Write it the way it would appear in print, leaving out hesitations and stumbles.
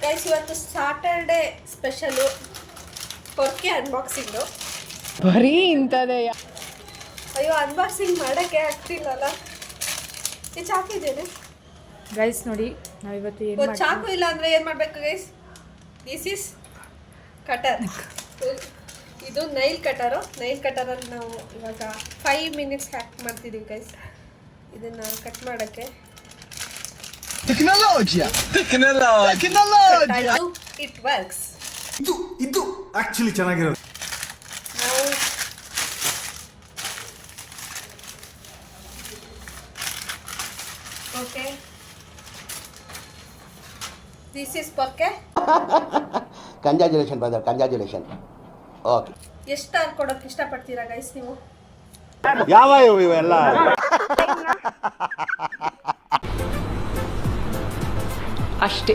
Guys ಇವತ್ತು Saturday special ಪೊರ್ಕೆ unboxing. ಬರೀ ಇಂಥದೇ. ಅಯ್ಯೋ ಅನ್ಬಾಕ್ಸಿಂಗ್ ಮಾಡೋಕ್ಕೆ ಆಗ್ತಿಲ್ಲಲ್ಲ. ಈ ಚಾಕು ಇದೇನೆ ಗೈಸ್ ನೋಡಿ ನಾವಿವತ್ತು ಏನು ಚಾಕು ಇಲ್ಲ ಅಂದರೆ ಏನು ಮಾಡಬೇಕು ಗೈಸ್? This is cutter. ಇದು ನೈಲ್ ಕಟರಲ್ಲಿ ನಾವು ಇವಾಗ 5 ಮಿನಿಟ್ಸ್ ಹ್ಯಾಕ್ ಮಾಡ್ತಿದ್ದೀವಿ ಗೈಸ್ ಇದನ್ನು ಕಟ್ ಮಾಡೋಕ್ಕೆ. It works. ಇದು ಆಕ್ಚುಲಿ ಚೆನ್ನಾಗಿರೋದು. ನಾವು ಓಕೆ ದಿಸ್ ಇಸ್ ಪೊರ್ಕೆ. Congratulation brother, congratulation. ಓಕೆ, ಎಷ್ಟು ಸ್ಟಾರ್ ಕೊಡೋಕೆ ಇಷ್ಟಪಡ್ತೀರಾ ಗೈಸ್ ನೀವು? ಯಾವ ಇವೆಲ್ಲ ಅಷ್ಟೇ.